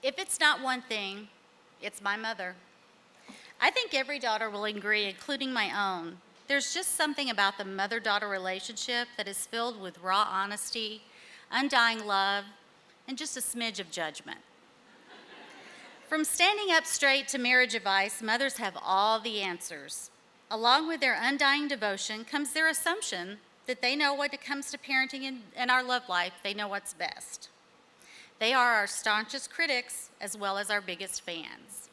If it's not one thing, it's my mother. I think every daughter will agree, including my own. There's just something about the mother-daughter relationship that is filled with raw honesty, undying love, and just a smidge of judgment. From standing up straight to marriage advice, mothers have all the answers. Along with their undying devotion comes their assumption that they know when it comes to parenting and our love life, they know what's best. They are our staunchest critics as well as our biggest fans.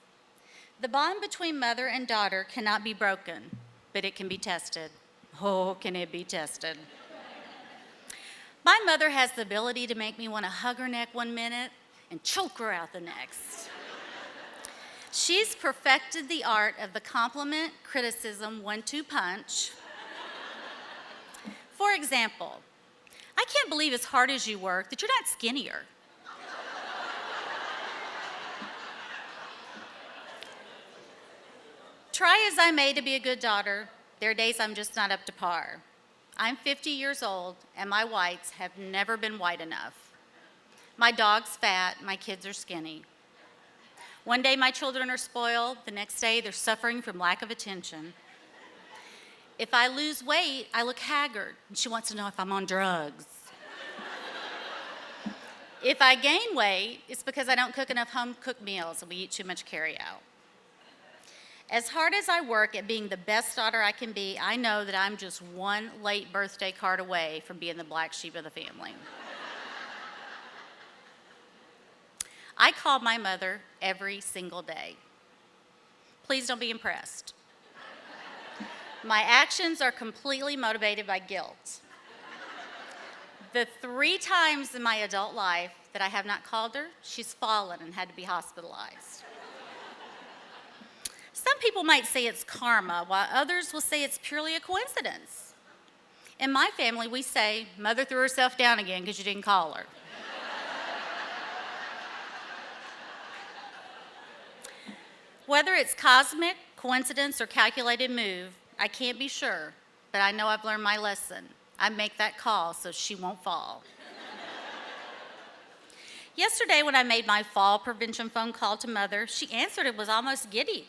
The bond between mother and daughter cannot be broken, but it can be tested. Oh, can it be tested? My mother has the ability to make me want to hug her neck one minute and choke her out the next. She's perfected the art of the compliment, criticism, 1-2 punch. For example, I can't believe as hard as you work that you're not skinnier. Try as I may to be a good daughter, there are days I'm just not up to par. I'm 50 years old, and my whites have never been white enough. My dog's fat, my kids are skinny. One day my children are spoiled, the next day they're suffering from lack of attention. If I lose weight, I look haggard, and she wants to know if I'm on drugs. If I gain weight, it's because I don't cook enough home-cooked meals and we eat too much carry-out. As hard as I work at being the best daughter I can be, I know that I'm just one late birthday card away from being the black sheep of the family. I call my mother every single day. Please don't be impressed. My actions are completely motivated by guilt. The 3 times in my adult life that I have not called her, she's fallen and had to be hospitalized. Some people might say it's karma, while others will say it's purely a coincidence. In my family, we say, Mother threw herself down again because you didn't call her. Whether it's cosmic, coincidence, or calculated move, I can't be sure, but I know I've learned my lesson. I make that call so she won't fall. Yesterday, when I made my fall prevention phone call to Mother, she answered and was almost giddy.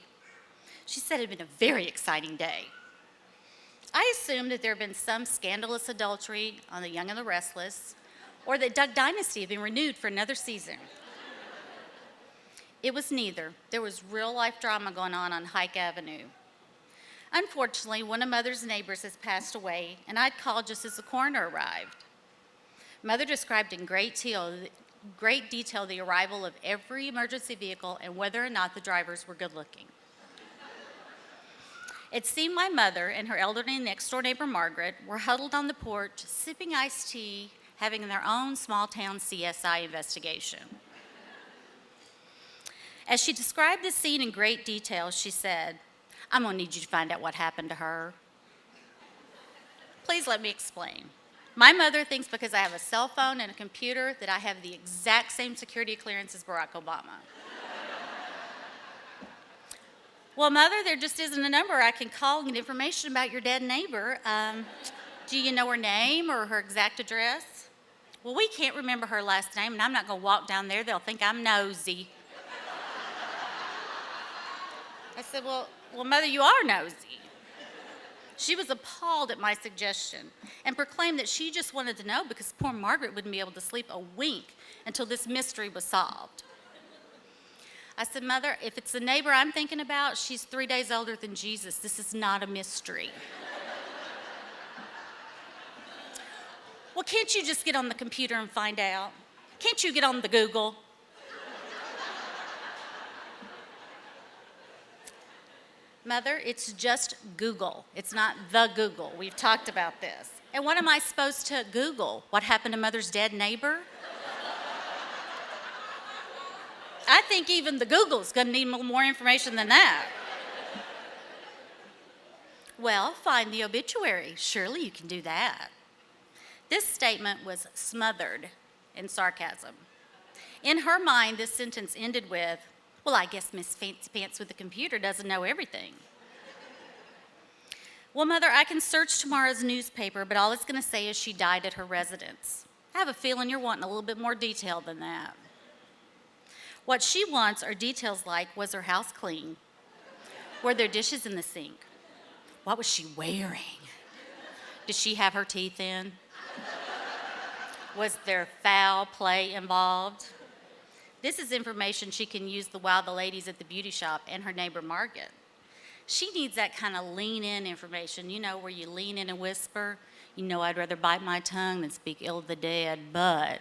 She said it had been a very exciting day. I assumed that there had been some scandalous adultery on The Young and the Restless, or that Duck Dynasty had been renewed for another season. It was neither. There was real-life drama going on Hike Avenue. Unfortunately, one of Mother's neighbors has passed away, and I'd called just as the coroner arrived. Mother described in great detail the arrival of every emergency vehicle and whether or not the drivers were good-looking. It seemed my mother and her elderly next-door neighbor, Margaret, were huddled on the porch, sipping iced tea, having their own small-town CSI investigation. As she described the scene in great detail, she said, I'm going to need you to find out what happened to her. Please let me explain. My mother thinks because I have a cell phone and a computer that I have the exact same security clearance as Barack Obama. Well, Mother, there just isn't a number I can call and get information about your dead neighbor. Do you know her name or her exact address? Well, we can't remember her last name, and I'm not going to walk down there. They'll think I'm nosy. I said, well, Mother, you are nosy. She was appalled at my suggestion and proclaimed that she just wanted to know because poor Margaret wouldn't be able to sleep a wink until this mystery was solved. I said, Mother, if it's the neighbor I'm thinking about, she's 3 days older than Jesus. This is not a mystery. Well, can't you just get on the computer and find out? Can't you get on the Google? Mother, it's just Google. It's not the Google. We've talked about this. And what am I supposed to Google? What happened to Mother's dead neighbor? I think even the Google's going to need more information than that. Well, find the obituary. Surely you can do that. This statement was smothered in sarcasm. In her mind, this sentence ended with, well, I guess Miss Fancy Pants with the computer doesn't know everything. Well, Mother, I can search tomorrow's newspaper, but all it's going to say is she died at her residence. I have a feeling you're wanting a little bit more detail than that. What she wants are details like, was her house clean? Were there dishes in the sink? What was she wearing? Did she have her teeth in? Was there foul play involved? This is information she can use to wow the ladies at the beauty shop and her neighbor Margaret. She needs that kind of lean in information, you know, where you lean in and whisper, you know, I'd rather bite my tongue than speak ill of the dead, but.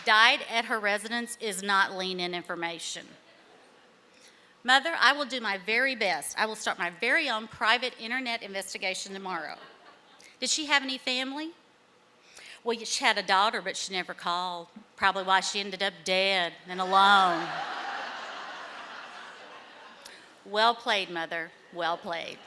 Died at her residence is not lean in information. Mother, I will do my very best. I will start my very own private internet investigation tomorrow. Did she have any family? Well, she had a daughter, but she never called. Probably why she ended up dead and alone. Well played, Mother. Well played.